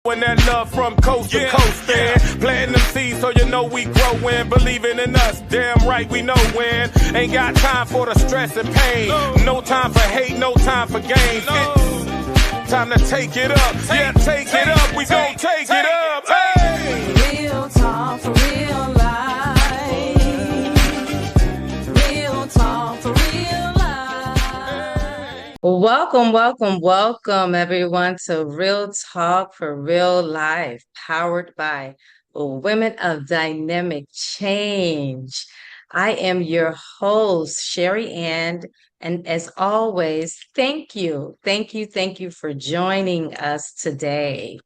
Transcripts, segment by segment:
And that love from coast to coast, man. Planting them seeds so you know we growin'. Believing in us, damn right we know when. Ain't got time for the stress and pain. No time for hate, no time for games. Time to take it up, take it up. We gon' take it up. Hey. Real talk for real life. Real talk for real life. Welcome everyone to Real Talk for Real Life, powered by Women of Dynamic Change. I am your host, Sherry Ann, and as always, thank you for joining us today.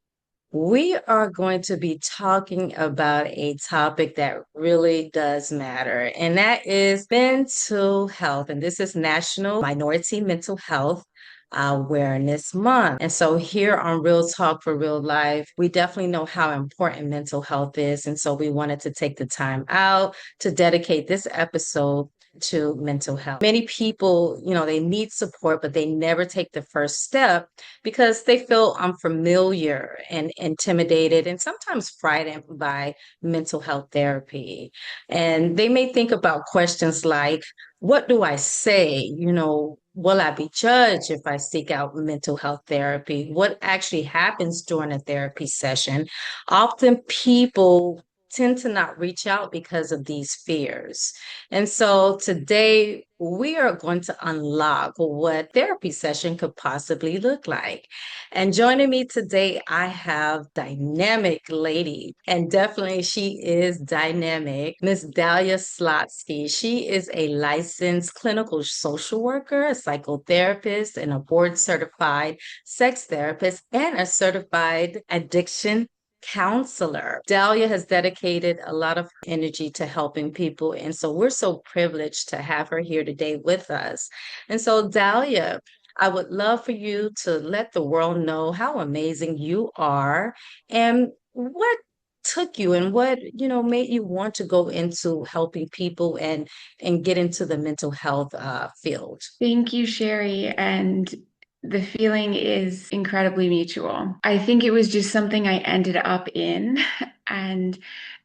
We are going to be talking about a topic that really does matter, and that is mental health. And this is National Minority Mental Health Awareness Month. And so here on Real Talk for Real Life, we definitely know how important mental health is. And so we wanted to take the time out to dedicate this episode to mental health. Many people, they need support, but they never take the first step because they feel unfamiliar and intimidated and sometimes frightened by mental health therapy. And they may think about questions like, what do I say? Will I be judged if I seek out mental health therapy? What actually happens during a therapy session? Often people tend to not reach out because of these fears. And so today we are going to unlock what therapy session could possibly look like. And joining me today, I have dynamic lady, and definitely she is dynamic, Miss Dahlia Slotsky. She is a licensed clinical social worker, a psychotherapist, and a board certified sex therapist, and a certified addiction counselor. Dahlia has dedicated a lot of energy to helping people. And so we're so privileged to have her here today with us. And so Dahlia, I would love for you to let the world know how amazing you are and what took you and what, made you want to go into helping people and get into the mental health field. Thank you, Sherry. And the feeling is incredibly mutual. I think it was just something I ended up in. And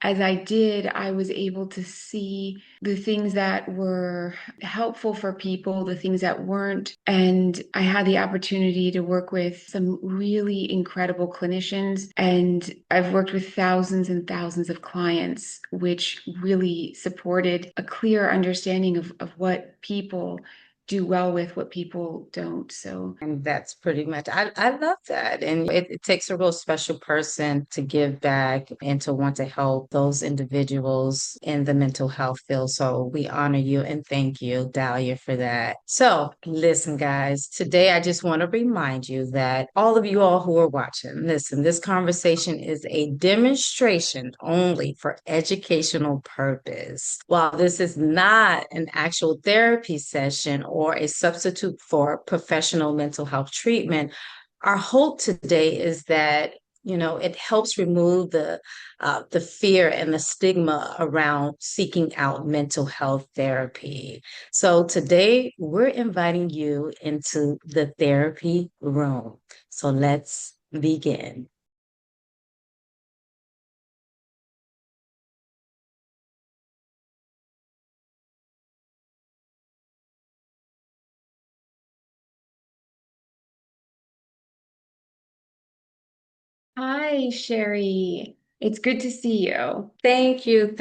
as I did, I was able to see the things that were helpful for people, the things that weren't. And I had the opportunity to work with some really incredible clinicians. And I've worked with thousands and thousands of clients, which really supported a clear understanding of what people do well with, what people don't. And that's pretty much, I love that. And it takes a real special person to give back and to want to help those individuals in the mental health field. So we honor you and thank you, Dahlia, for that. So listen, guys, today I just want to remind you that all of you all who are watching, listen, this conversation is a demonstration only for educational purpose. While this is not an actual therapy session or a substitute for professional mental health treatment, our hope today is that it helps remove the fear and the stigma around seeking out mental health therapy. So today we're inviting you into the therapy room. So let's begin. Hi, Sherry. It's good to see you. Thank you,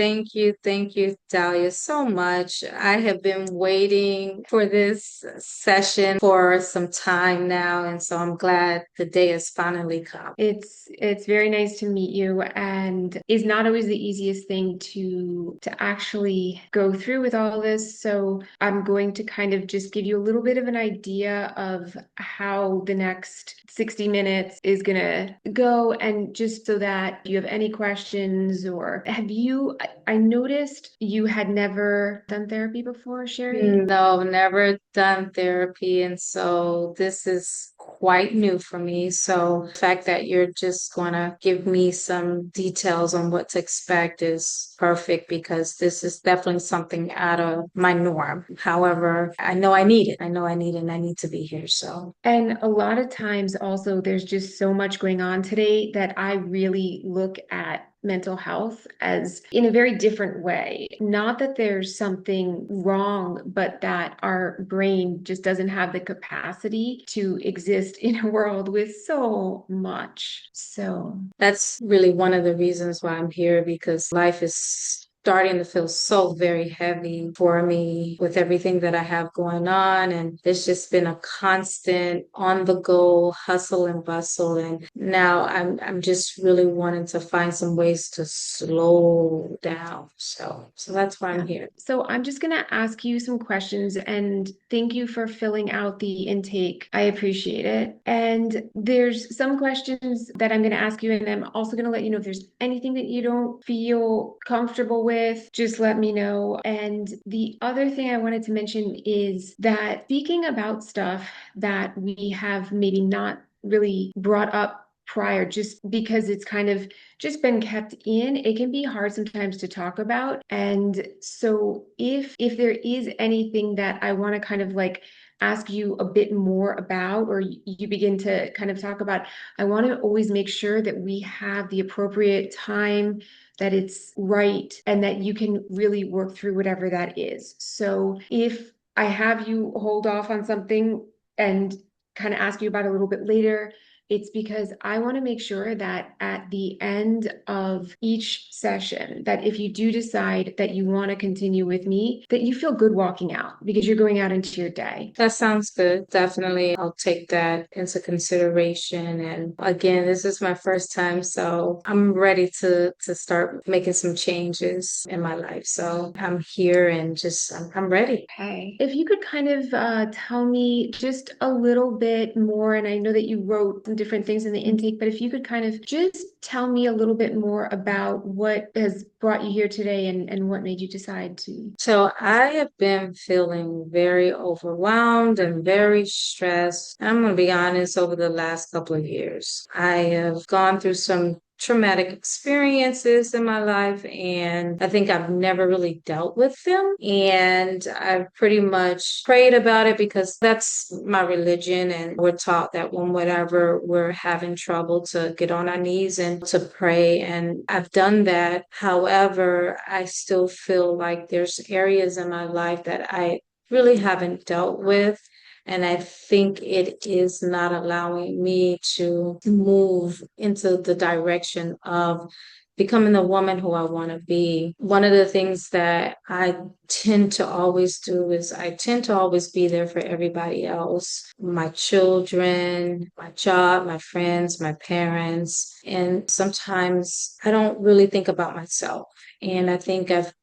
Dahlia, so much. I have been waiting for this session for some time now, and so I'm glad the day has finally come. It's very nice to meet you, and it's not always the easiest thing to actually go through with all this. So I'm going to kind of just give you a little bit of an idea of how the next 60 minutes is gonna go, and just so that you have any questions, or I noticed you had never done therapy before, Sherry? No, never done therapy. And so this is quite new for me. So the fact that you're just going to give me some details on what to expect is perfect because this is definitely something out of my norm. However, I know I need it. I know I need it and I need to be here. So And a lot of times also there's just so much going on today that I really look at mental health as in a very different way. Not that there's something wrong, but that our brain just doesn't have the capacity to exist in a world with so much. So that's really one of the reasons why I'm here because life is starting to feel so very heavy for me with everything that I have going on. And it's just been a constant on the go hustle and bustle. And now I'm just really wanting to find some ways to slow down. So that's why I'm here. So I'm just going to ask you some questions and thank you for filling out the intake. I appreciate it. And there's some questions that I'm going to ask you, and I'm also going to let you know if there's anything that you don't feel comfortable with, just let me know. And the other thing I wanted to mention is that speaking about stuff that we have maybe not really brought up prior, just because it's kind of just been kept in, it can be hard sometimes to talk about. And so if there is anything that I want to kind of like ask you a bit more about, or you begin to kind of talk about, I want to always make sure that we have the appropriate time, that it's right, and that you can really work through whatever that is. So if I have you hold off on something and kind of ask you about it a little bit later, it's because I want to make sure that at the end of each session, that if you do decide that you want to continue with me, that you feel good walking out because you're going out into your day. That sounds good. Definitely. I'll take that into consideration. And again, this is my first time, so I'm ready to start making some changes in my life. So I'm here and just I'm ready. Okay. If you could kind of tell me just a little bit more, and I know that you wrote some different things in the intake, but if you could kind of just tell me a little bit more about what has brought you here today and what made you decide to. So I have been feeling very overwhelmed and very stressed. I'm going to be honest, over the last couple of years, I have gone through some traumatic experiences in my life, and I think I've never really dealt with them. And I've pretty much prayed about it because that's my religion, and we're taught that when whatever we're having trouble to get on our knees and to pray. And I've done that. However, I still feel like there's areas in my life that I really haven't dealt with. And I think it is not allowing me to move into the direction of becoming the woman who I want to be. One of the things that I tend to always do is I tend to always be there for everybody else, my children, my job, my friends, my parents. And sometimes I don't really think about myself. And I think I've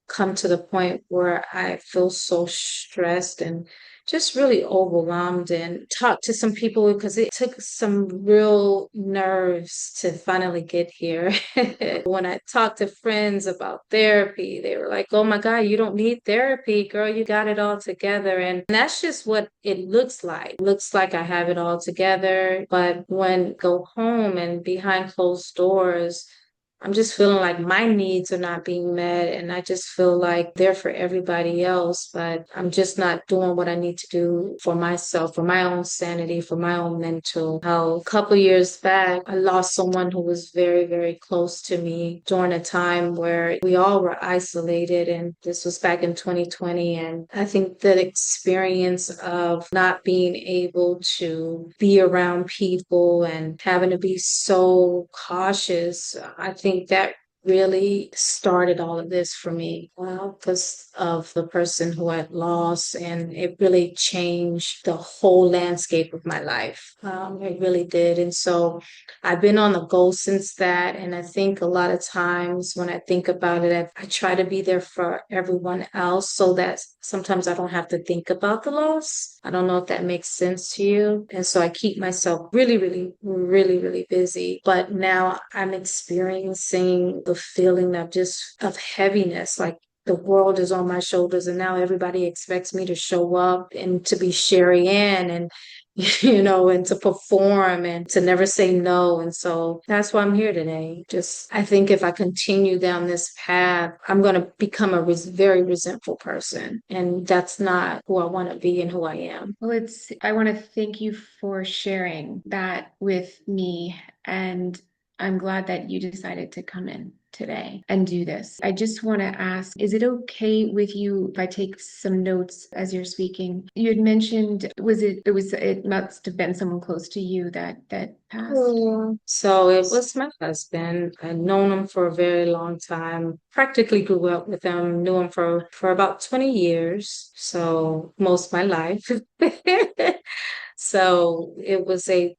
come to the point where I feel so stressed and just really overwhelmed, and talked to some people because it took some real nerves to finally get here. When I talked to friends about therapy, they were like, oh my God, you don't need therapy, girl, you got it all together. And that's just what it looks like. It looks like I have it all together. But when I go home and behind closed doors, I'm just feeling like my needs are not being met, and I just feel like they're for everybody else, but I'm just not doing what I need to do for myself, for my own sanity, for my own mental health. A couple years back, I lost someone who was very, very close to me during a time where we all were isolated, and this was back in 2020. And I think that experience of not being able to be around people and having to be so cautious, I think that really started all of this for me. Well, because of the person who I lost, and it really changed the whole landscape of my life. It really did. And so I've been on the go since that. And I think a lot of times when I think about it, I try to be there for everyone else so that sometimes I don't have to think about the loss. I don't know if that makes sense to you. And so I keep myself really, really, really, really busy. But now I'm experiencing the feeling of just of heaviness, like the world is on my shoulders, and now everybody expects me to show up and to be Sherry Ann, and and to perform and to never say no. And so that's why I'm here today. Just, I think if I continue down this path, I'm going to become a very resentful person. And that's not who I want to be and who I am. Well, I want to thank you for sharing that with me. And I'm glad that you decided to come in today and do this. I just want to ask, is it okay with you if I take some notes as you're speaking? You had mentioned, it must have been someone close to you that passed. Yeah. So it was my husband. I'd known him for a very long time. Practically grew up with him, knew him for about 20 years. So most of my life. So it was a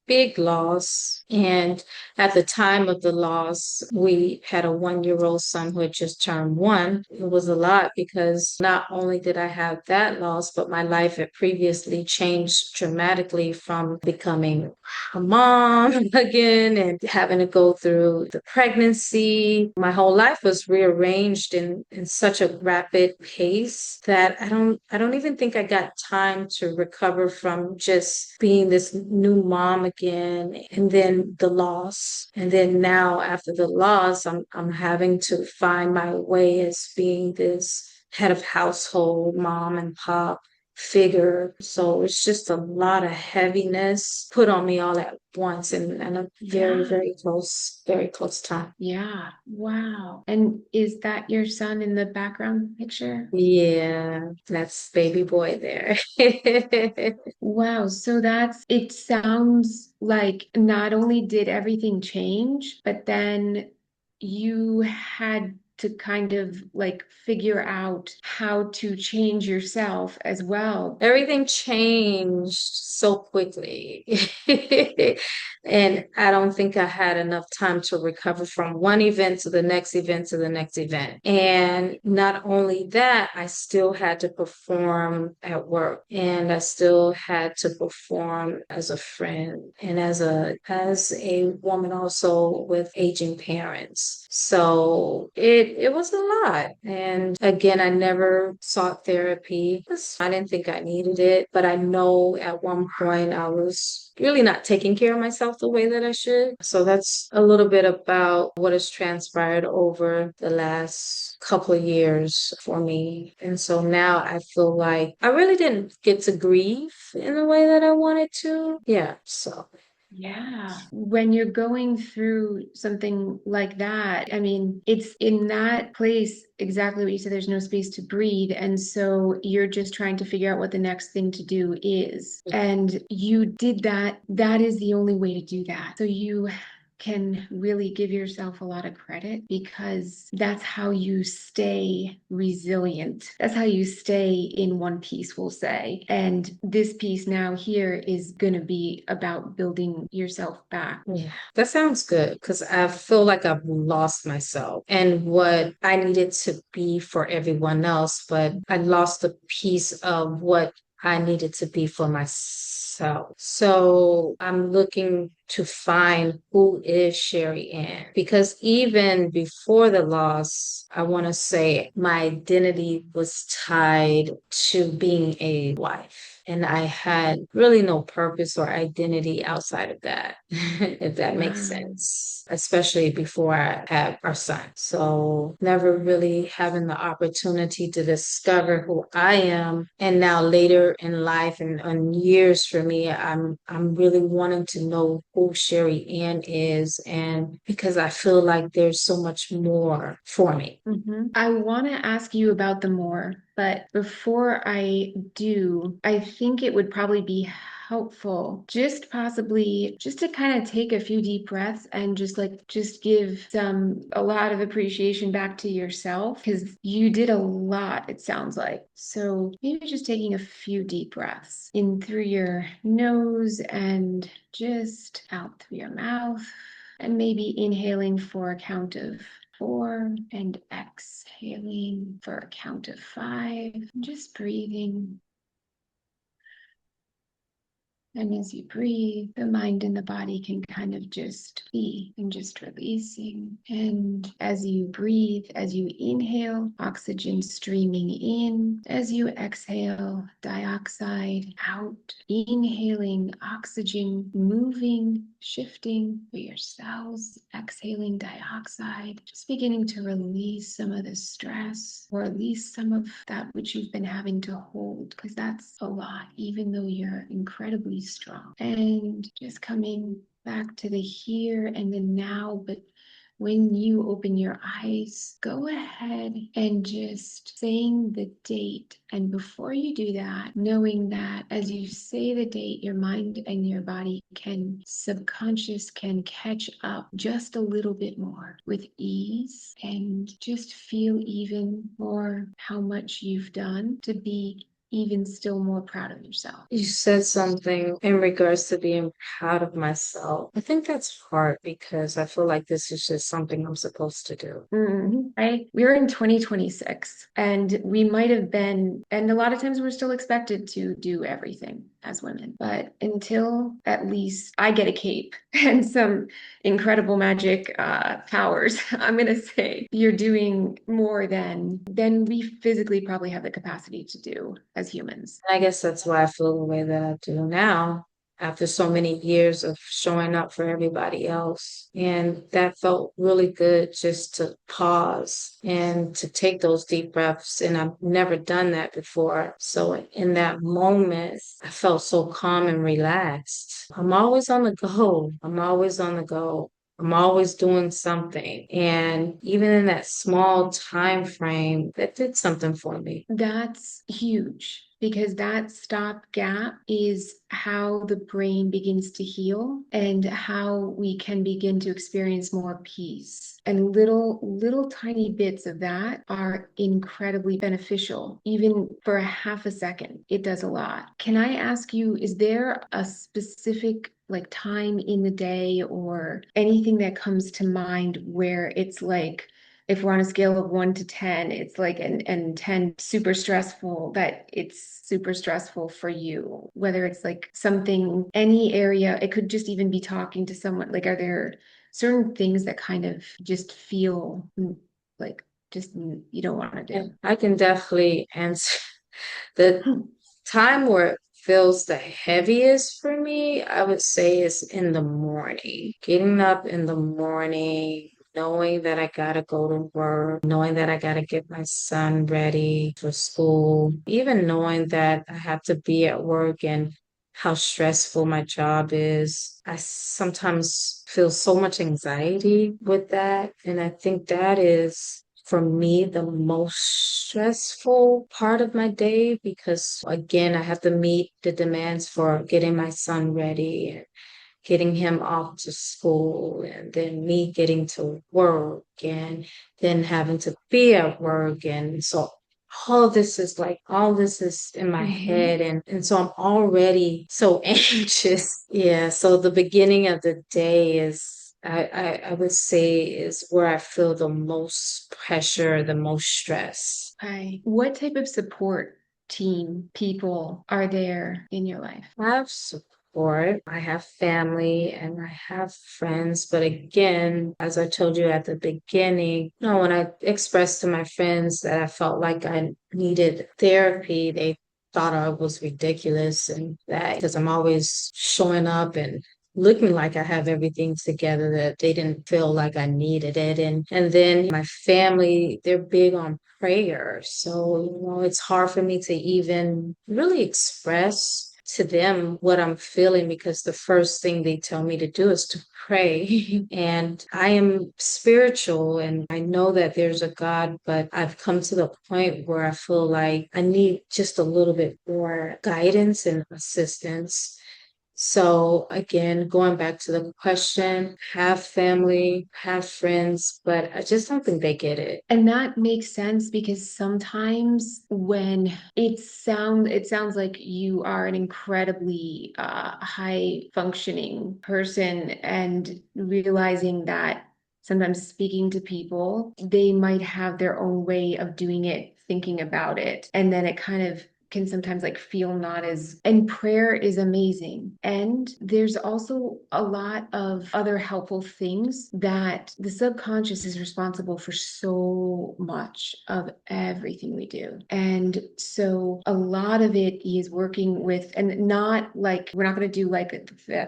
big loss. And at the time of the loss, we had a 1-year-old son who had just turned one. It was a lot because not only did I have that loss, but my life had previously changed dramatically from becoming a mom again and having to go through the pregnancy. My whole life was rearranged in such a rapid pace that I don't even think I got time to recover from just being this new mom again, and then the loss. And then now after the loss, I'm having to find my way as being this head of household, mom and pop figure. So it's just a lot of heaviness put on me all at once and a very, Yeah. very close time. Yeah. Wow. And is that your son in the background picture? Yeah, that's baby boy there. Wow. So it sounds like not only did everything change, but then you had to kind of like figure out how to change yourself as well. Everything changed so quickly. And I don't think I had enough time to recover from one event to the next event to the next event. And not only that, I still had to perform at work and I still had to perform as a friend and as a woman also with aging parents. So it was a lot. And again, I never sought therapy. I didn't think I needed it, but I know at one point I was really not taking care of myself the way that I should. So that's a little bit about what has transpired over the last couple of years for me. And so now I feel like I really didn't get to grieve in the way that I wanted to. Yeah. So Yeah. When you're going through something like that, I mean, it's in that place exactly what you said, there's no space to breathe. And so you're just trying to figure out what the next thing to do is. And you did that. That is the only way to do that. So you can really give yourself a lot of credit because that's how you stay resilient. That's how you stay in one piece, we'll say. And this piece now here is going to be about building yourself back. yeah, that sounds good because I feel like I've lost myself and what I needed to be for everyone else, but I lost a piece of what I needed to be for myself. So I'm looking to find who is Sherry Ann because even before the loss, I want to say my identity was tied to being a wife. And I had really no purpose or identity outside of that, if that makes Wow. sense, especially before I had our son. So never really having the opportunity to discover who I am. And now later in life and years for me, I'm really wanting to know who Sherry Ann is. And because I feel like there's so much more for me. I want to ask you about the more, but before I do, I think it would probably be helpful just possibly just to kind of take a few deep breaths and just give a lot of appreciation back to yourself because you did a lot, it sounds like. So maybe just taking a few deep breaths in through your nose and just out through your mouth. And maybe inhaling for a count of 4 and exhaling for a count of 5. Just breathing And as you breathe, the mind and the body can kind of just be and just releasing. And as you breathe, as you inhale, oxygen streaming in. As you exhale, dioxide out. Inhaling oxygen, moving, shifting for your cells. Exhaling dioxide, just beginning to release some of the stress or release some of that which you've been having to hold, because that's a lot, even though you're incredibly strong. And just coming back to the here and the now, but when you open your eyes, go ahead and just saying the date. And before you do that, knowing that as you say the date, your mind and your body subconscious can catch up just a little bit more with ease and just feel even more how much you've done to be even still more proud of yourself. You said something in regards to being proud of myself. I think that's hard because I feel like this is just something I'm supposed to do. Right? We're in 2026 and we might have been, and a lot of times we're still expected to do everything as women. But until at least I get a cape and some incredible magic powers, I'm going to say you're doing more than we physically probably have the capacity to do as humans. I guess that's why I feel the way that I do now, after so many years of showing up for everybody else. And that felt really good just to pause and to take those deep breaths. And I've never done that before. So in that moment, I felt so calm and relaxed. I'm always on the go. I'm always on the go. I'm always doing something. And even in that small time frame, that did something for me. That's huge because that stopgap is how the brain begins to heal and how we can begin to experience more peace. And little tiny bits of that are incredibly beneficial. Even for a half a second, it does a lot. Can I ask you, is there a specific like time in the day or anything that comes to mind where it's like, if we're on a scale of 1 to 10, it's like and 10 super stressful, that it's super stressful for you, whether it's like something, any area, it could just even be talking to someone. Like, are there certain things that kind of just feel like just you don't want to do? I can definitely answer the time where it feels the heaviest for me, I would say is in the morning. Getting up in the morning, knowing that I gotta go to work, knowing that I gotta get my son ready for school, even knowing that I have to be at work and how stressful my job is. I sometimes feel so much anxiety with that. And I think that is for me the most stressful part of my day because again I have to meet the demands for getting my son ready and getting him off to school and then me getting to work and then having to be at work. And so all this is in my Mhm. head and so I'm already so anxious. Yeah. So the beginning of the day is I would say is where I feel the most pressure, the most stress. Okay. What type of support team people are there in your life? I have support, I have family, and I have friends. But again, as I told you at the beginning, when I expressed to my friends that I felt like I needed therapy, they thought I was ridiculous and that because I'm always showing up and looking like I have everything together that they didn't feel like I needed it. And then my family, they're big on prayer. So, it's hard for me to even really express to them what I'm feeling because the first thing they tell me to do is to pray. And I am spiritual and I know that there's a God, but I've come to the point where I feel like I need just a little bit more guidance and assistance. So again, going back to the question, have family, have friends, but I just don't think they get it. And that makes sense because sometimes when it sounds like you are an incredibly high functioning person and realizing that sometimes speaking to people, they might have their own way of doing it, thinking about it, and then it kind of can sometimes like feel not as, and prayer is amazing. And there's also a lot of other helpful things that the subconscious is responsible for so much of everything we do. And so a lot of it is working with, and not like, we're not going to do like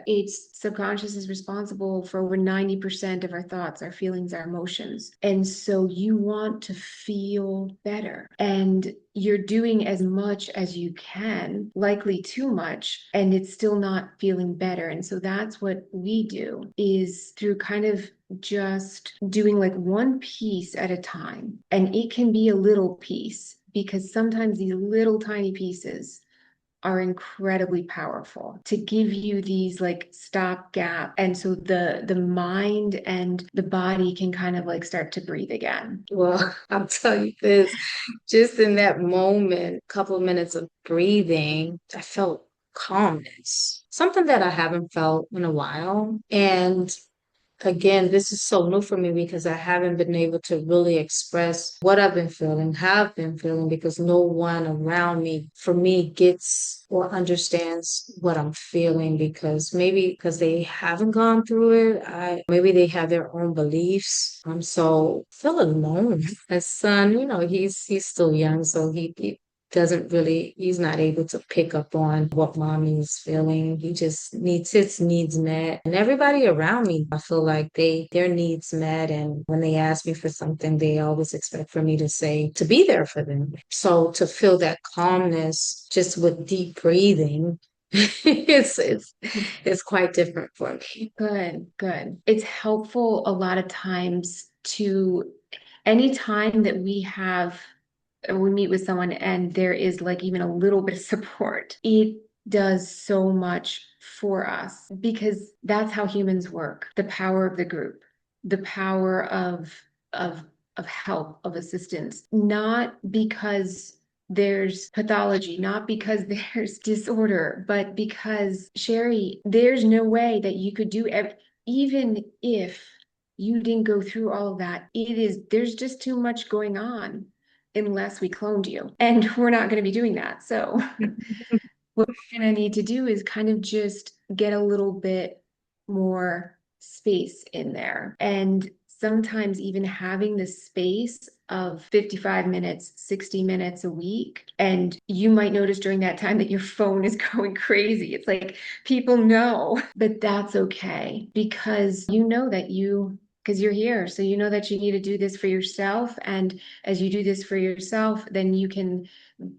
it's subconscious is responsible for over 90% of our thoughts, our feelings, our emotions. And so you want to feel better. And you're doing as much as you can, likely too much, and it's still not feeling better. And so that's what we do, is through kind of just doing like one piece at a time. And it can be a little piece, because sometimes these little tiny pieces are incredibly powerful to give you these like stopgap, and so the mind and the body can kind of like start to breathe again. Well, I'll tell you this, just in that moment, couple of minutes of breathing, I felt calmness, something that I haven't felt in a while. And again, this is so new for me because I haven't been able to really express what I've been feeling, have been feeling, because no one around me, for me, gets or understands what I'm feeling, because maybe because they haven't gone through it, maybe they have their own beliefs. I'm so feel alone. My son, he's still young, so he doesn't really, he's not able to pick up on what mommy is feeling. He just needs his needs met. And everybody around me, I feel like their needs met. And when they ask me for something, they always expect for me to say, to be there for them. So to feel that calmness just with deep breathing, it's quite different for me. Good, good. It's helpful a lot of times to, anytime that we meet with someone and there is like even a little bit of support, it does so much for us, because that's how humans work. The power of the group, the power of of help, of assistance, not because there's pathology, not because there's disorder, but because, Sherry, there's no way that you could do even if you didn't go through all of that. There's just too much going on unless we cloned you. And we're not going to be doing that. So what we're going to need to do is kind of just get a little bit more space in there. And sometimes even having the space of 55 minutes, 60 minutes a week. And you might notice during that time that your phone is going crazy. It's like people know, but that's okay, because you know that because you're here. So you know that you need to do this for yourself. And as you do this for yourself, then you can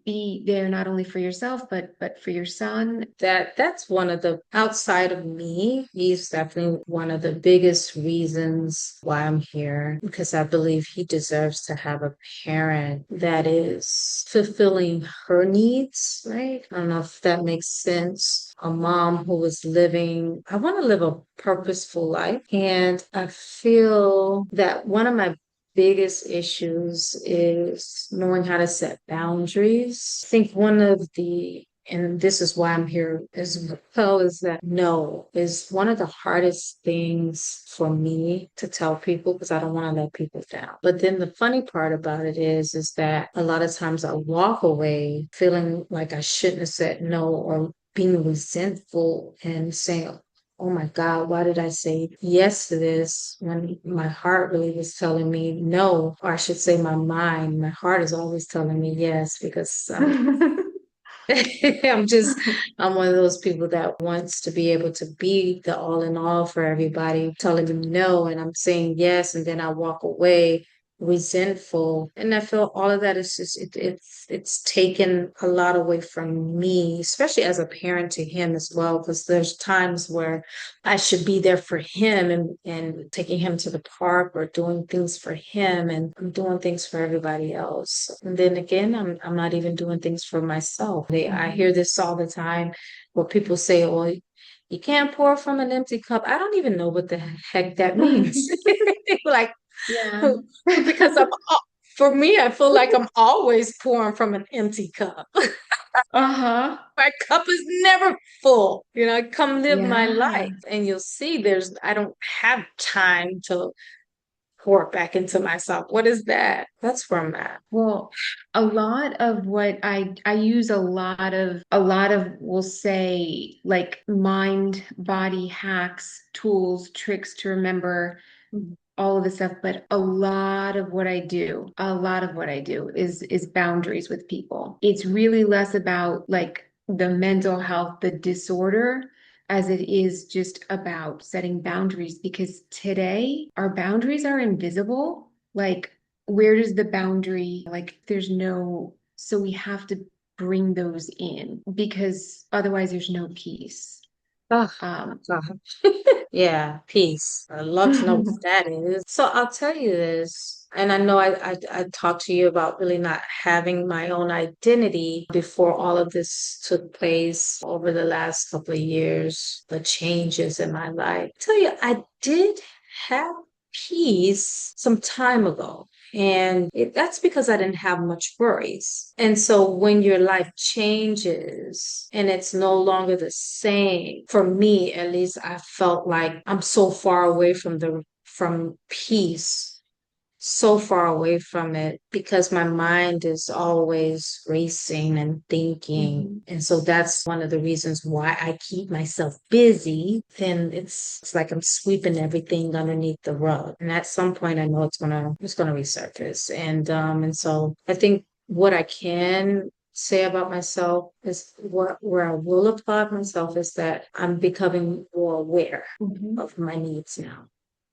be there not only for yourself, but for your son. That's one of the, outside of me, he's definitely one of the biggest reasons why I'm here, because I believe he deserves to have a parent that is fulfilling her needs, right? I don't know if that makes sense. A mom who is living, I want to live a purposeful life. And I feel that one of my biggest issues is knowing how to set boundaries. I think one of the, and this is why I'm here as well, is that no is one of the hardest things for me to tell people, because I don't want to let people down. But then the funny part about it is that a lot of times I walk away feeling like I shouldn't have said no, or being resentful and saying, oh my God, why did I say yes to this when my heart really was telling me no? Or I should say my mind. My heart is always telling me yes, because I'm just, I'm one of those people that wants to be able to be the all in all for everybody, telling them no, and I'm saying yes, and then I walk away resentful. And I feel all of that is just, it's taken a lot away from me, especially as a parent to him as well, because there's times where I should be there for him, and taking him to the park or doing things for him, and I'm doing things for everybody else. And then again, I'm not even doing things for myself. I hear this all the time where people say, well, you can't pour from an empty cup. I don't even know what the heck that means. Like, Yeah. because for me, I feel like I'm always pouring from an empty cup. Uh-huh. My cup is never full. Come live my Yeah. life, and you'll see I don't have time to pour back into myself. What is that? That's where I'm at. Well, a lot of what I use a lot of we'll say like mind body hacks, tools, tricks to remember all of the stuff, but a lot of what I do is boundaries with people. It's really less about like the mental health, the disorder, as it is just about setting boundaries because today our boundaries are invisible. Like, where does the boundary, like, there's no, so we have to bring those in because otherwise there's no peace. Oh, Um, God. Yeah, peace. I'd love to know what that is. So I'll tell you this, and I know I talked to you about really not having my own identity before all of this took place over the last couple of years, the changes in my life. Tell you, I did have peace some time ago. And that's because I didn't have much worries. And so when your life changes and it's no longer the same, for me at least, I felt like I'm so far away from peace, so far away from it because my mind is always racing and thinking. mhm. And so that's one of the reasons why I keep myself busy. Then it's like I'm sweeping everything underneath the rug. And at some point I know it's gonna resurface. And so I think what I can say about myself is where I will applaud myself is that I'm becoming more aware Mhm. of my needs now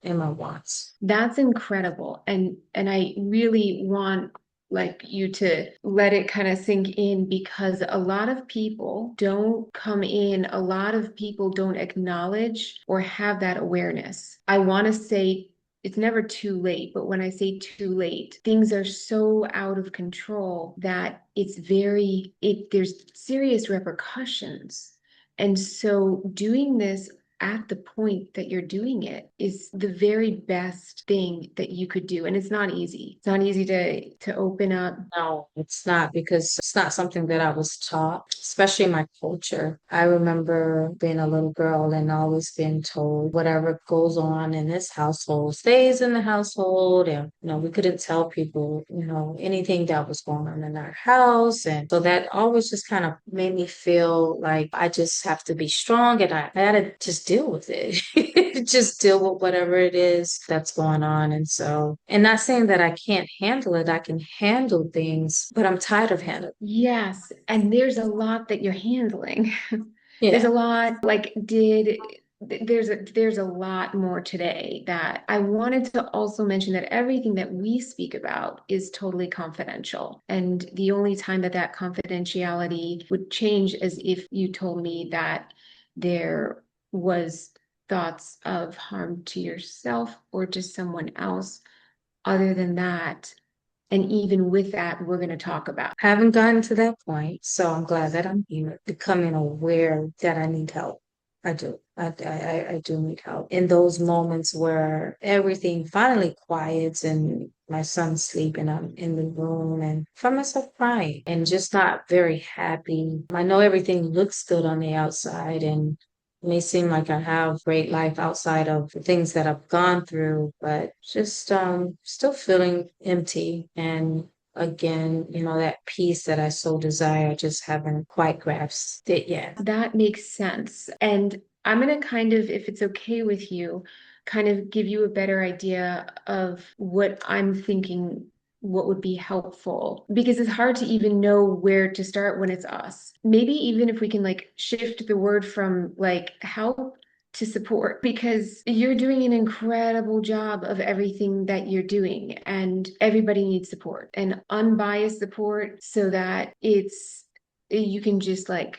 and my wants. That's incredible. And I really want like you to let it kind of sink in because a lot of people don't come in, a lot of people don't acknowledge or have that awareness. I want to say it's never too late, but when I say too late, things are so out of control that there's serious repercussions. And so doing this at the point that you're doing it is the very best thing that you could do. And it's not easy. It's not easy to open up. No, it's not because it's not something that I was taught, especially in my culture. I remember being a little girl and always being told whatever goes on in this household stays in the household. And, we couldn't tell people, anything that was going on in our house. And so that always just kind of made me feel like I just have to be strong and I had to just deal with it. Just deal with whatever it is that's going on. And not saying that I can't handle it, I can handle things, but I'm tired of handling. Yes. And there's a lot that you're handling. There's Yeah. a lot like there's a lot more today that I wanted to also mention that everything that we speak about is totally confidential. And the only time that that confidentiality would change is if you told me that there was thoughts of harm to yourself or to someone else. Other than that, and even with that, we're going to talk about. Haven't gotten to that point, so I'm glad that I'm here, becoming aware that I need help. I do. I do need help. In those moments where everything finally quiets and my son's sleeping, I'm in the room and find myself crying and just not very happy. I know everything looks good on the outside and it may seem like I have great life outside of the things that I've gone through, but just still feeling empty and again, that peace that I so desire, I just haven't quite grasped it yet. That makes sense. And I'm going to kind of, if it's okay with you, kind of give you a better idea of what I'm thinking, what would be helpful, because it's hard to even know where to start when it's us. Maybe even if we can like shift the word from like help to support, because you're doing an incredible job of everything that you're doing, and everybody needs support and unbiased support so that you can just like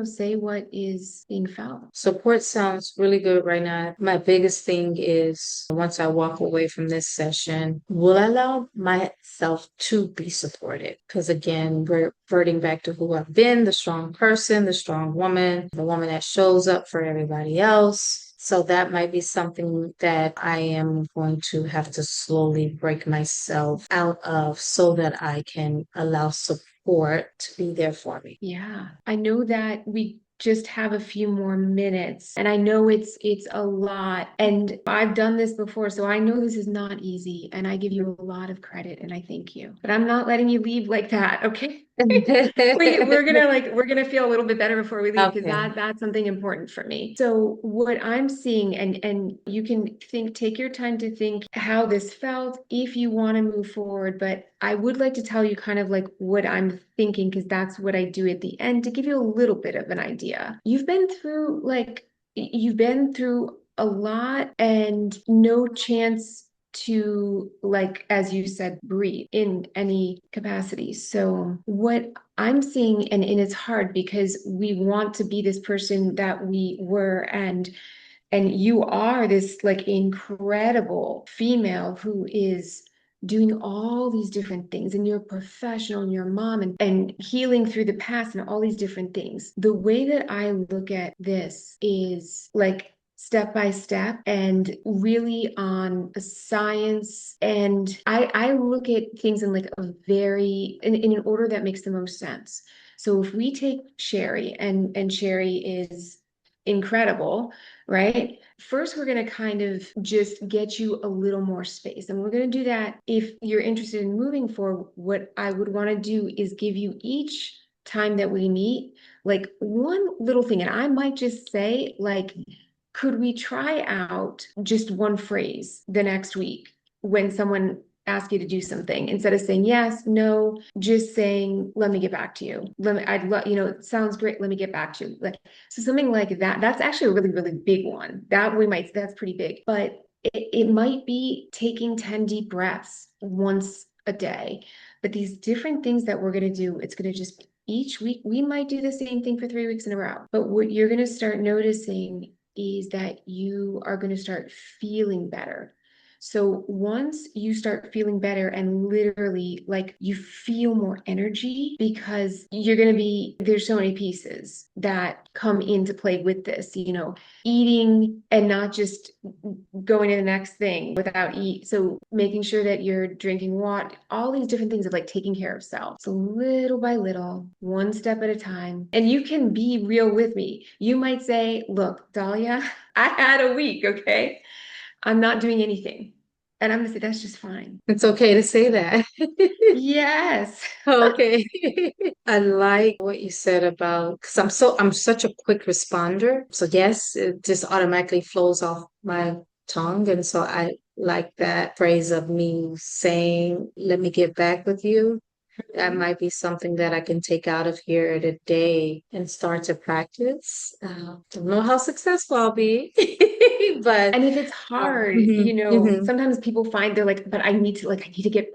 say what is being felt. Support sounds really good right now. My biggest thing is once I walk away from this session, will I allow myself to be supported? Because again, we're reverting back to who I've been, the strong person, the strong woman, the woman that shows up for everybody else. So that might be something that I am going to have to slowly break myself out of so that I can allow support to be there for me. Yeah, I know that just have a few more minutes. And I know it's a lot. And I've done this before, so I know this is not easy. And I give you a lot of credit and I thank you. But I'm not letting you leave like that, okay? We're gonna feel a little bit better before we leave because Okay. that's something important for me. So what I'm seeing, and you can take your time to think how this felt if you want to move forward, but I would like to tell you kind of like what I'm thinking because that's what I do at the end to give you a little bit of an idea. You've been through a lot and no chance to, like, as you said, breathe in any capacity. So what I'm seeing, and it's hard because we want to be this person that we were, and you are this like incredible female who is doing all these different things, and you're a professional and you're a mom, and healing through the past and all these different things. The way that I look at this is like step by step and really on a science, and I look at things in like a very in an order that makes the most sense. So if we take Sherry, and Sherry is incredible, right? First, we're going to kind of just get you a little more space. And we're going to do that. If you're interested in moving forward, what I would want to do is give you each time that we meet, like one little thing. And I might just say, like, could we try out just one phrase the next week when someone asks you to do something, instead of saying yes, no, just saying, let me get back to you. I'd love, it sounds great. Let me get back to you. Like, so something like that. That's actually a really, really big one. That's pretty big, but it might be taking 10 deep breaths once a day. But these different things that we're going to do, it's going to just each week, we might do the same thing for 3 weeks in a row. But what you're going to start noticing is that you are going to start feeling better. So once you start feeling better and literally like you feel more energy, because there's so many pieces that come into play with this, eating and not just going to the next thing without eat. So making sure that you're drinking water, all these different things of like taking care of self. So little by little, one step at a time. And you can be real with me. You might say, look, Dahlia, I had a week, okay? I'm not doing anything. And I'm gonna say, that's just fine. It's okay to say that. Yes. Okay. I like what you said about because I'm such a quick responder. So yes, it just automatically flows off my tongue. And so I like that phrase of me saying, let me get back with you. That might be something that I can take out of here today and start to practice. Don't know how successful I'll be, but And if it's hard, mhm, mhm, sometimes people find they're like, but I need to get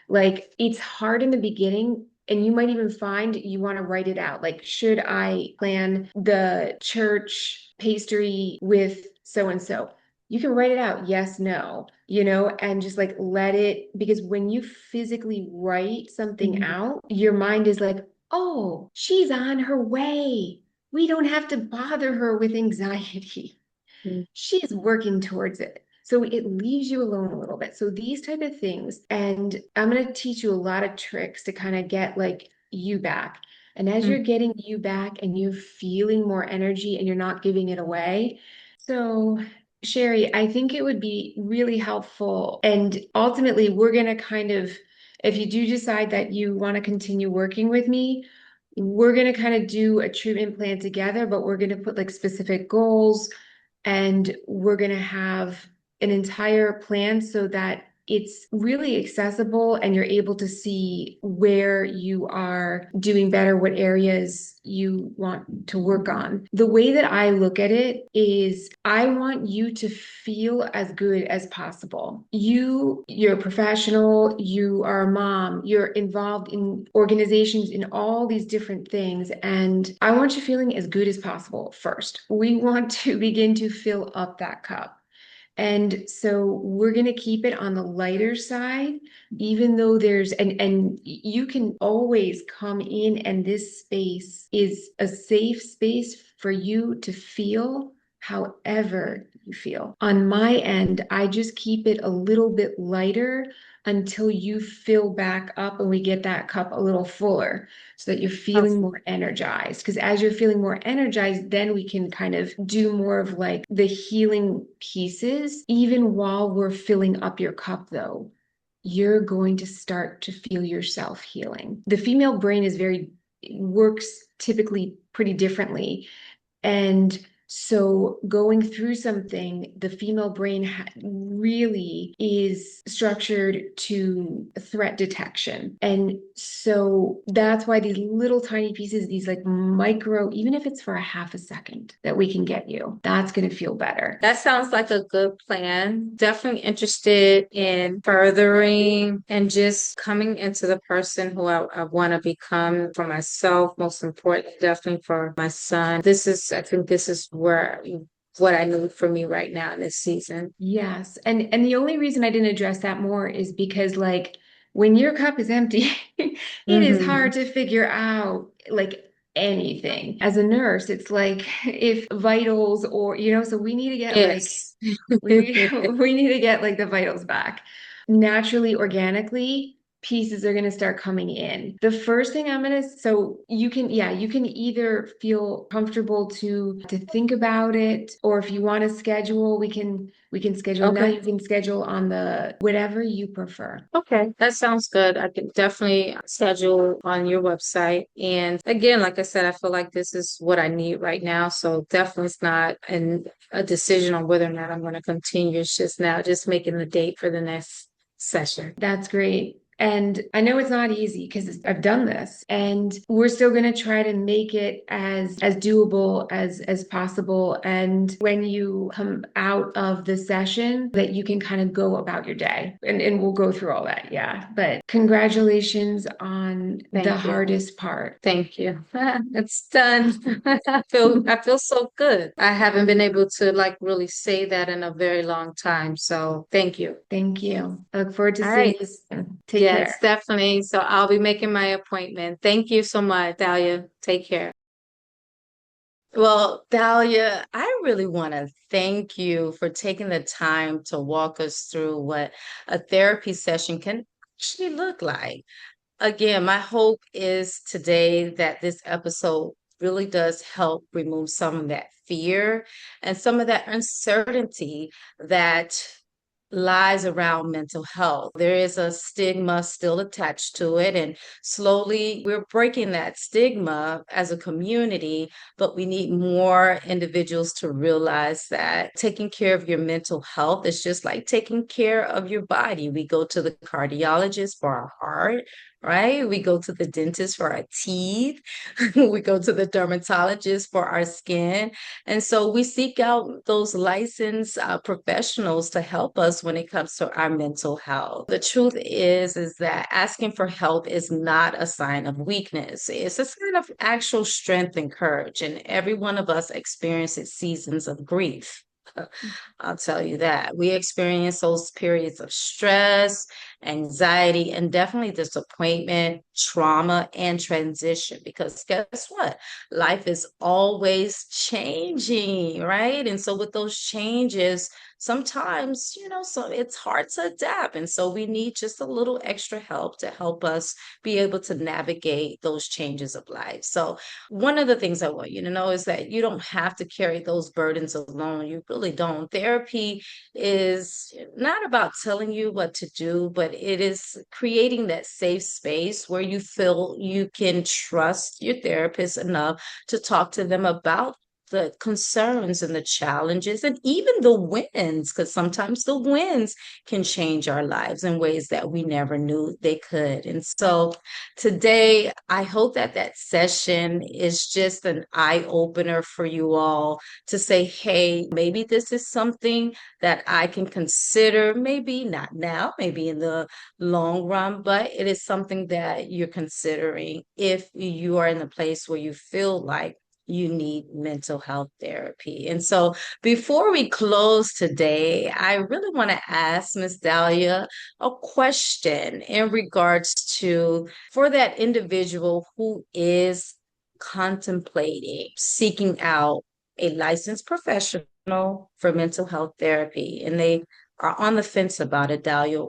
like it's hard in the beginning. And you might even find you want to write it out. Like, should I plan the church pastry with so and so? You can write it out, yes, no, and just like let it, because when you physically write something mhm, out, your mind is like, oh, she's on her way. We don't have to bother her with anxiety. mhm, She is working towards it. So it leaves you alone a little bit. So these type of things, and I'm going to teach you a lot of tricks to kind of get like you back. And as mhm. you're getting you back and you're feeling more energy and you're not giving it away. So Sherry, I think it would be really helpful. And ultimately, we're going to kind of, if you do decide that you want to continue working with me, we're going to kind of do a treatment plan together, but we're going to put like specific goals, and we're going to have an entire plan so that it's really accessible and you're able to see where you are doing better, what areas you want to work on. The way that I look at it is I want you to feel as good as possible. You're a professional, you are a mom, you're involved in organizations in all these different things. And I want you feeling as good as possible first. We want to begin to fill up that cup. And so we're going to keep it on the lighter side, even though and you can always come in, and this space is a safe space for you to feel however you feel. On my end, I just keep it a little bit lighter until you fill back up and we get that cup a little fuller so that you're feeling more energized. Because as you're feeling more energized, then we can kind of do more of like the healing pieces. Even while we're filling up your cup, though, you're going to start to feel yourself healing. The female brain works typically pretty differently. And so going through something, the female brain really is structured to threat detection. And so that's why these little tiny pieces, these like micro, even if it's for a half a second that we can get you, that's going to feel better. That sounds like a good plan. Definitely interested in furthering and just coming into the person who I want to become for myself, most important, definitely for my son. I think this is what I need for me right now in this season. Yes. And the only reason I didn't address that more is because like when your cup is empty, it is hard to figure out like anything. As a nurse, it's like if vitals or so we need to get like Yes. we need to get like the vitals back. Naturally, organically, pieces are going to start coming in. The first thing so you can either feel comfortable to think about it, or if you want to schedule, we can schedule now. Okay. You can schedule on the whatever you prefer. Okay, that sounds good. I can definitely schedule on your website. And again, like I said, I feel like this is what I need right now. So definitely it's not a decision on whether or not I'm going to continue. It's just now just making the date for the next session. That's great. And I know it's not easy because I've done this, and we're still going to try to make it as doable as possible. And when you come out of the session, that you can kind of go about your day, and we'll go through all that. Yeah. But congratulations on Thank the you. hardest part. Thank you. It's done. I feel so good. I haven't been able to like really say that in a very long time. So thank you. Thank you. I look forward to All seeing right. you soon. Take Yes, care. definitely. So I'll be making my appointment. Thank you so much, Dahlia. Take care. Well, Dahlia, I really want to thank you for taking the time to walk us through what a therapy session can actually look like. Again, my hope is today that this episode really does help remove some of that fear and some of that uncertainty that lies around mental health. There is a stigma still attached to it, and slowly we're breaking that stigma as a community, but we need more individuals to realize that taking care of your mental health is just like taking care of your body. We go to the cardiologist for our heart, right? We go to the dentist for our teeth. We go to the dermatologist for our skin. And so we seek out those licensed professionals to help us when it comes to our mental health. The truth is that asking for help is not a sign of weakness. It's a sign of actual strength and courage. And every one of us experiences seasons of grief. I'll tell you that. We experience those periods of stress, anxiety, and definitely disappointment, trauma, and transition. Because guess what? Life is always changing, right? And so with those changes, sometimes, so it's hard to adapt. And so we need just a little extra help to help us be able to navigate those changes of life. So one of the things I want you to know is that you don't have to carry those burdens alone. You really don't. Therapy is not about telling you what to do, but it is creating that safe space where you feel you can trust your therapist enough to talk to them about the concerns and the challenges and even the wins, because sometimes the wins can change our lives in ways that we never knew they could. And so today, I hope that that session is just an eye opener for you all to say, hey, maybe this is something that I can consider, maybe not now, maybe in the long run, but it is something that you're considering if you are in a place where you feel like you need mental health therapy. And so before we close today, I really want to ask Miss Dahlia a question in regards to for that individual who is contemplating seeking out a licensed professional for mental health therapy and they are on the fence about it, Dahlia,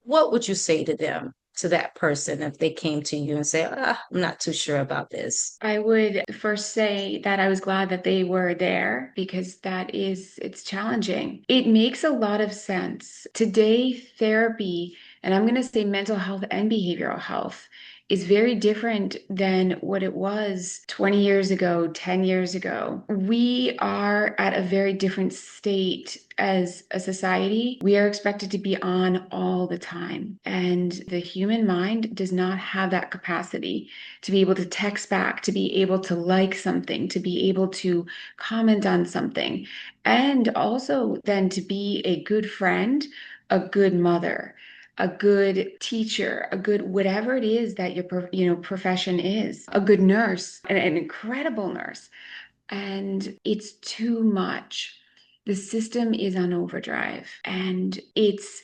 what would you say to them, to that person, if they came to you and say, I'm not too sure about this? I would first say that I was glad that they were there because it's challenging. It makes a lot of sense. Today, therapy, and I'm going to say mental health and behavioral health, is very different than what it was 20 years ago, 10 years ago. We are at a very different state as a society. We are expected to be on all the time, and the human mind does not have that capacity to be able to text back, to be able to like something, to be able to comment on something, and also then to be a good friend, a good mother, a good teacher, a good whatever it is that your profession is, a good nurse, an incredible nurse. And it's too much. The system is on overdrive. And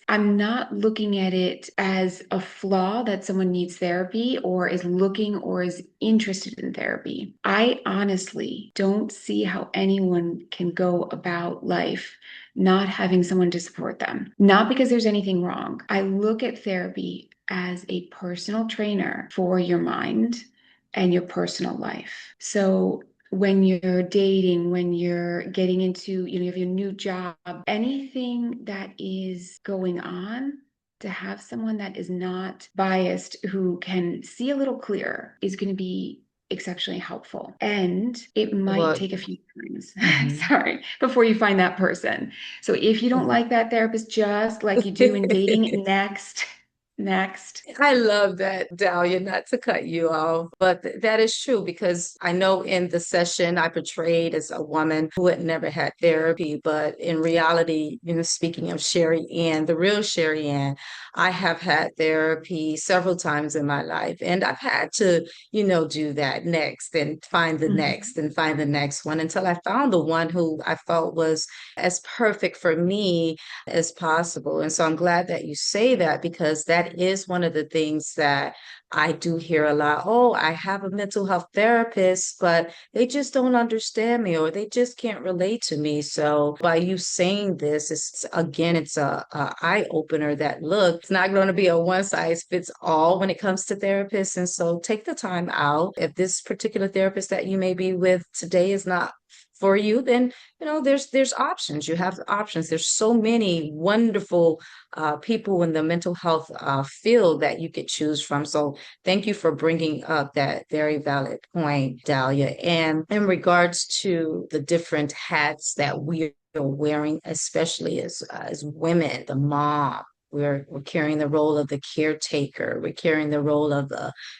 I'm not looking at it as a flaw that someone needs therapy or is looking or is interested in therapy. I honestly don't see how anyone can go about life not having someone to support them. Not because there's anything wrong. I look at therapy as a personal trainer for your mind and your personal life. So when you're dating, when you're getting into, you have your new job, anything that is going on, to have someone that is not biased, who can see a little clearer, is going to be exceptionally helpful. And it might Well, take a few times, mhm. sorry, before you find that person. So if you don't like that therapist, just like you do in dating, next. I love that, Dahlia, not to cut you off, but that is true because I know in the session I portrayed as a woman who had never had therapy, but in reality, speaking of Sherry Ann, the real Sherry Ann, I have had therapy several times in my life, and I've had to, do that next and find the Mhm. next and find the next one until I found the one who I felt was as perfect for me as possible. And so I'm glad that you say that because that is one of the things that I do hear a lot. Oh, I have a mental health therapist, but they just don't understand me or they just can't relate to me. So by you saying this, it's a eye opener that look, it's not going to be a one size fits all when it comes to therapists. And so take the time out. If this particular therapist that you may be with today is not for you, then there's options. You have options. There's so many wonderful people in the mental health field that you could choose from. So thank you for bringing up that very valid point, Dahlia. And in regards to the different hats that we are wearing, especially as women, the mom. We're carrying the role of the caretaker. We're carrying the role of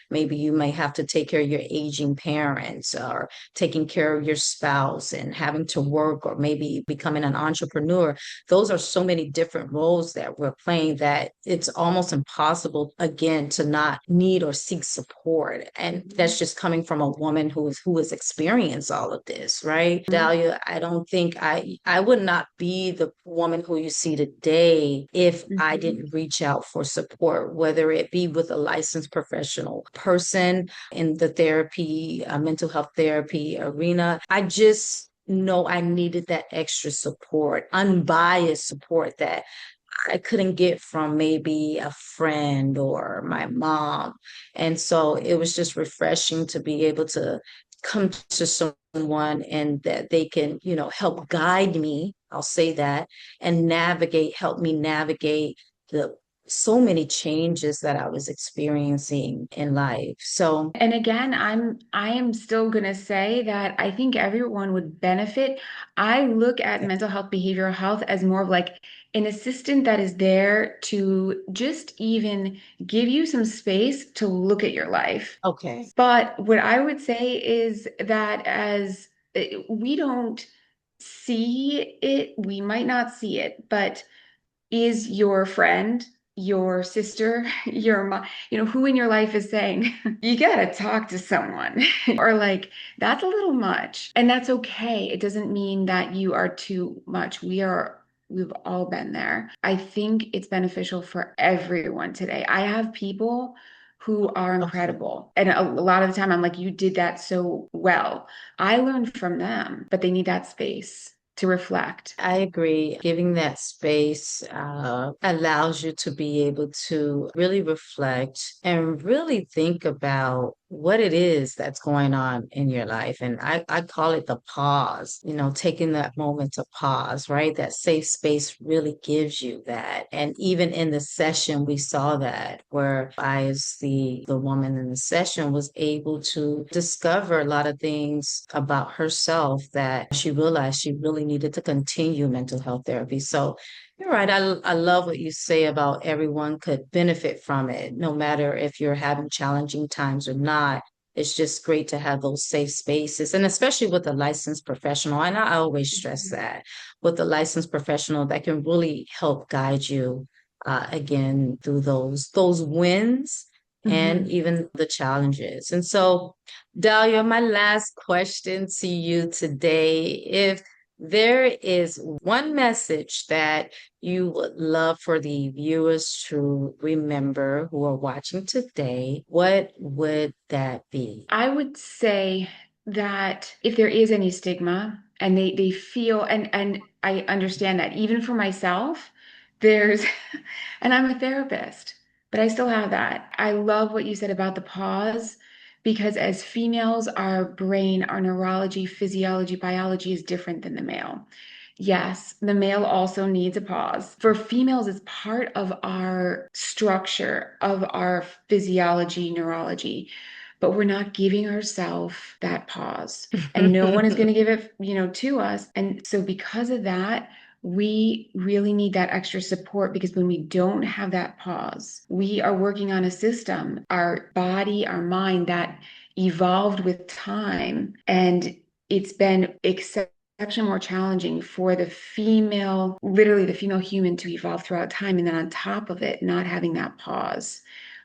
maybe you may have to take care of your aging parents or taking care of your spouse and having to work or maybe becoming an entrepreneur. Those are so many different roles that we're playing that it's almost impossible, again, to not need or seek support. And that's just coming from a woman who has experienced all of this, right? Dahlia, I don't think I would not be the woman who you see today if I Mhm. didn't reach out for support, whether it be with a licensed professional person in the therapy, mental health therapy arena. I just know I needed that extra support, unbiased support that I couldn't get from maybe a friend or my mom. And so it was just refreshing to be able to come to someone and that they can, help guide me. I'll say that and help me navigate the so many changes that I was experiencing in life. So, And again, I am still going to say that I think everyone would benefit. I look at mental health, behavioral health as more of like an assistant that is there to just even give you some space to look at your life. okay. But what I would say is that as we don't see it, we might not see it, but is your friend, your sister, your mom, who in your life is saying, you gotta talk to someone, or like, that's a little much. And that's okay. It doesn't mean that you are too much. We've all been there. I think it's beneficial for everyone today. I have people who are Okay. incredible. And a lot of the time I'm like, you did that so well. I learned from them, but they need that space. to reflect. I agree. Giving that space allows you to be able to really reflect and really think about what it is that's going on in your life. And I call it the pause, taking that moment to pause, right? That safe space really gives you that. And even in the session, we saw that where I, as the woman in the session, was able to discover a lot of things about herself that she realized she really needed to continue mental health therapy. So you're right. I love what you say about everyone could benefit from it, no matter if you're having challenging times or not. It's just great to have those safe spaces, and especially with a licensed professional. And I always stress that with a licensed professional that can really help guide you again through those wins and Mhm. even the challenges. And so, Dahlia, my last question to you today, if there is one message that you would love for the viewers to remember who are watching today, what would that be? I would say that if there is any stigma and they feel and I understand that even for myself, there's and I'm a therapist, but I still have that. I love what you said about the pause because as females, our brain, our neurology, physiology, biology is different than the male. Yes, the male also needs a pause. For females, it's part of our structure, of our physiology, neurology, but we're not giving ourselves that pause. And no one is going to give it, to us. And so because of that, we really need that extra support because when we don't have that pause, we are working on a system, our body, our mind that evolved with time. And it's been exceptionally more challenging for the female, literally the female human to evolve throughout time. And then on top of it, not having that pause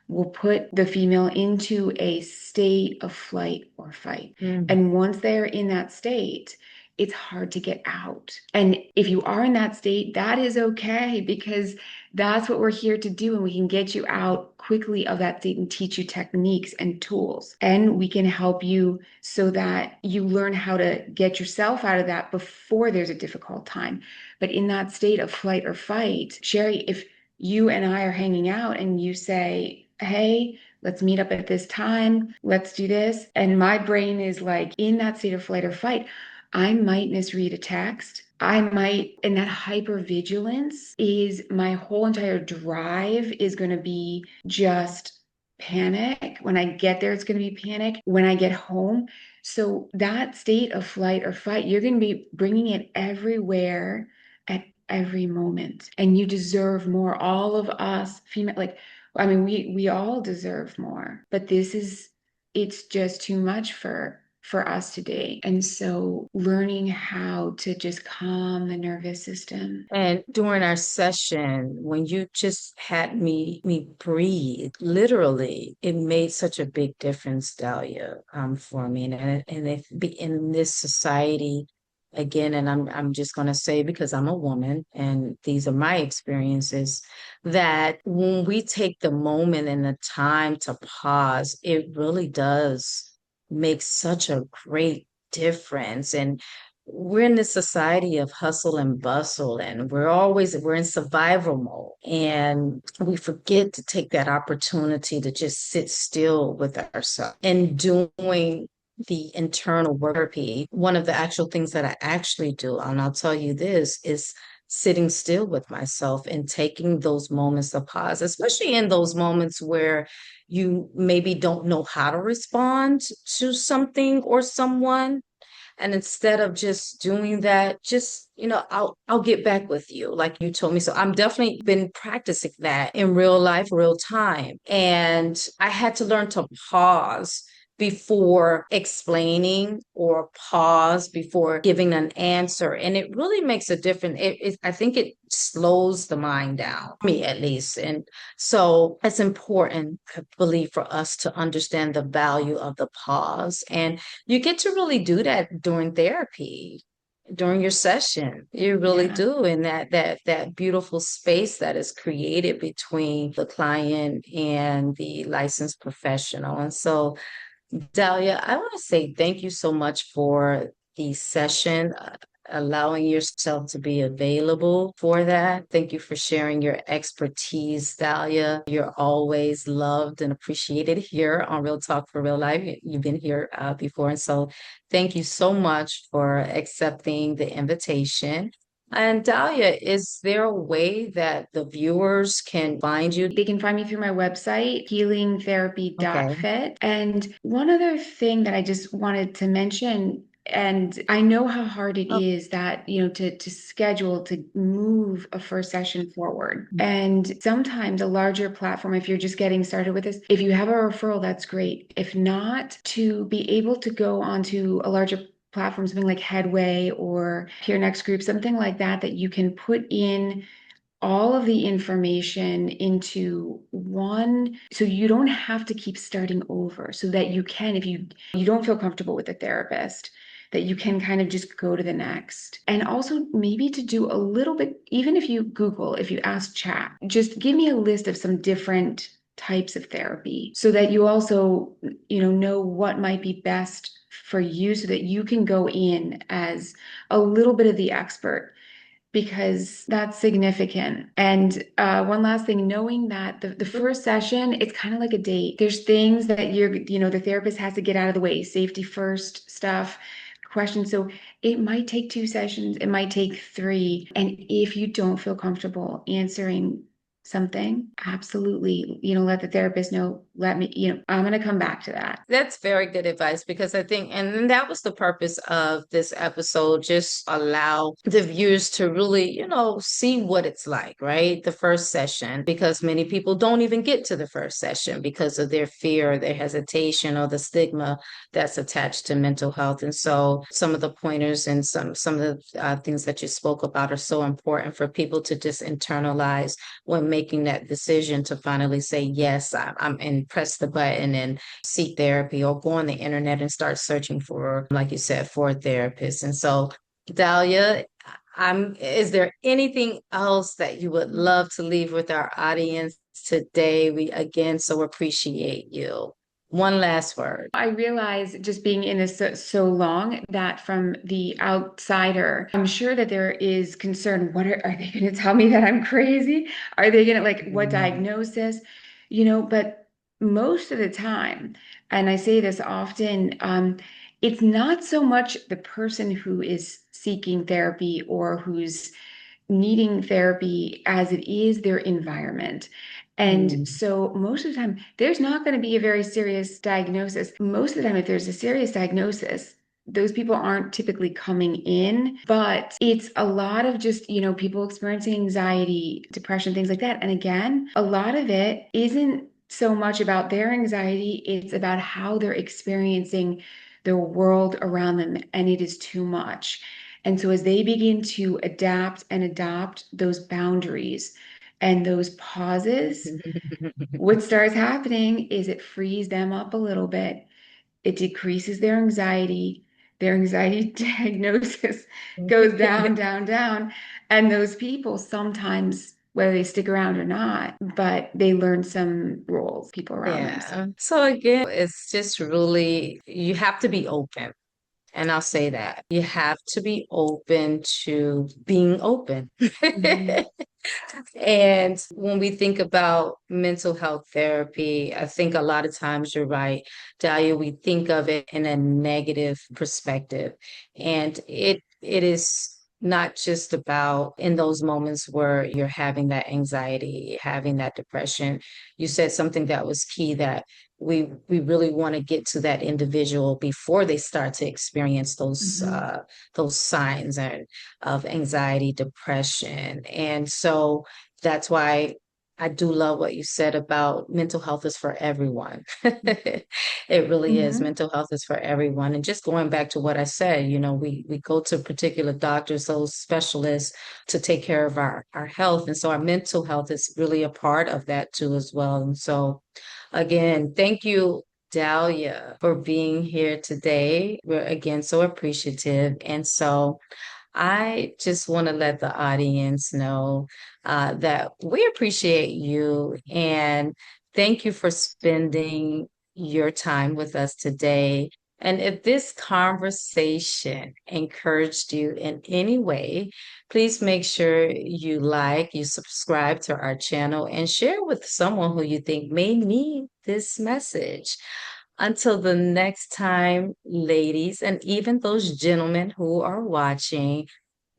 will put the female into a state of flight or fight. Mm. And once they're in that state, it's hard to get out. And if you are in that state, that is okay because that's what we're here to do. And we can get you out quickly of that state and teach you techniques and tools. And we can help you so that you learn how to get yourself out of that before there's a difficult time. But in that state of flight or fight, Sherry, if you and I are hanging out and you say, hey, let's meet up at this time, let's do this. And my brain is like in that state of flight or fight. I might misread a text. I might, and that hypervigilance is my whole entire drive is going to be just panic. When I get there, it's going to be panic. When I get home. So that state of flight or fight, you're going to be bringing it everywhere at every moment. And you deserve more. All of us, female, like, I mean, we all deserve more, but it's just too much for us today. And so learning how to just calm the nervous system. And during our session, when you just had me breathe, literally, it made such a big difference, Dahlia, for me. And if be in this society, again, and I'm just gonna say because I'm a woman and these are my experiences, that when we take the moment and the time to pause, it really does make such a great difference. And we're in this society of hustle and bustle, and we're in survival mode, and we forget to take that opportunity to just sit still with ourselves and doing the internal work therapy. One of the actual things that I actually do, and I'll tell you this, is sitting still with myself and taking those moments of pause, especially in those moments where you maybe don't know how to respond to something or someone. And instead of just doing that, just, I'll get back with you, like you told me. So I'm definitely been practicing that in real life, real time. And I had to learn to pause before explaining or pause before giving an answer. And it really makes a difference. I think it slows the mind down, me at least. And so it's important, I believe, for us to understand the value of the pause. And you get to really do that during therapy, during your session. You really Yeah. do. And that beautiful space that is created between the client and the licensed professional. And so, Dahlia, I want to say thank you so much for the session. allowing yourself to be available for that. Thank you for sharing your expertise, Dahlia. You're always loved and appreciated here on Real Talk for Real Life. You've been here before. And so thank you so much for accepting the invitation. And Dahlia, is there a way that the viewers can find you? They can find me through my website, Okay. healingtherapy.fit. And one other thing that I just wanted to mention, and I know how hard it Oh, is that, to schedule, to move a first session forward. And sometimes a larger platform, if you're just getting started with this, if you have a referral, that's great. If not, to be able to go onto a larger platform, something like Headway or Peer Next Group, something like that, that you can put in all of the information into one, so you don't have to keep starting over, so that you can, if you don't feel comfortable with a therapist, that you can kind of just go to the next. And also maybe to do a little bit, even if you Google, if you ask chat, just give me a list of some different types of therapy, so that you also know what might be best for you, so that you can go in as a little bit of the expert, because that's significant. And one last thing, knowing that the first session, it's kind of like a date. There's things that the therapist has to get out of the way, safety first stuff, questions. So it might take 2 sessions, it might take 3. And if you don't feel comfortable answering something, absolutely, let the therapist know, let me, I'm going to come back to that. that's very good advice because I think, and that was the purpose of this episode, just allow the viewers to really, see what it's like, right? The first session, because many people don't even get to the first session because of their fear, their hesitation, or the stigma that's attached to mental health. And so some of the pointers and some of the things that you spoke about are so important for people to just internalize when making that decision to finally say, yes, I'm and press the button and seek therapy, or go on the internet and start searching for, like you said, for a therapist. And so, Dahlia, is there anything else that you would love to leave with our audience today? We again so appreciate you. One last word. I realize, just being in this so long, that from the outsider, I'm sure that there is concern. What are they going to tell me, that I'm crazy? Are they going to, like, what Mm. diagnosis? But most of the time, and I say this often, it's not so much the person who is seeking therapy or who's needing therapy as it is their environment. And Mm. so most of the time, there's not going to be a very serious diagnosis. Most of the time, if there's a serious diagnosis, those people aren't typically coming in, but it's a lot of just, people experiencing anxiety, depression, things like that. And again, a lot of it isn't so much about their anxiety, it's about how they're experiencing the world around them, and it is too much. And so as they begin to adapt and adopt those boundaries and those pauses, what starts happening is it frees them up a little bit. It decreases their anxiety. Their anxiety diagnosis goes down, down, down. And those people sometimes, whether they stick around or not, but they learn some roles, people around them. So Yeah. So again, it's just really, you have to be open. And I'll say that you have to be open to being open. mhm, And when we think about mental health therapy, I think a lot of times you're right, Dahlia, we think of it in a negative perspective. And it is not just about in those moments where you're having that anxiety, having that depression. You said something that was key, that we really want to get to that individual before they start to experience mhm, those signs of anxiety, depression. And so that's why I do love what you said about mental health is for everyone. It really is. mhm, Mental health is for everyone. And just going back to what I said, we go to particular doctors, those specialists, to take care of our health. And so our mental health is really a part of that too as well. And so again, thank you, Dahlia, for being here today. We're again so appreciative. And so I just want to let the audience know that we appreciate you and thank you for spending your time with us today. And if this conversation encouraged you in any way, please make sure you subscribe to our channel, and share with someone who you think may need this message. Until the next time, ladies, and even those gentlemen who are watching,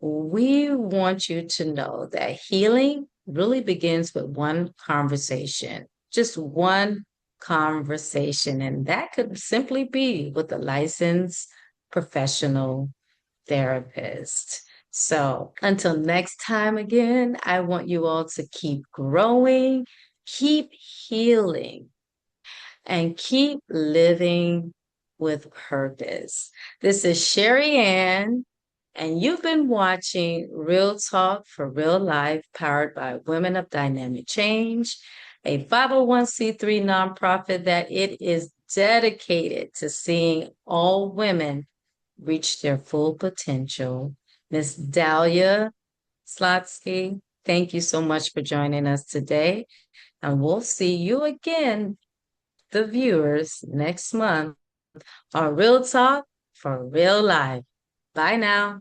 we want you to know that healing really begins with one conversation, just one conversation. And that could simply be with a licensed professional therapist. So until next time, again, I want you all to keep growing, keep healing, and keep living with purpose. This is Sherry Ann, and you've been watching Real Talk for Real Life, powered by Women of Dynamic Change, a 501c3 nonprofit that it is dedicated to seeing all women reach their full potential. Miss Dahlia Slotsky, thank you so much for joining us today, and we'll see you again, the viewers, next month on Real Talk for Real Life. Bye now.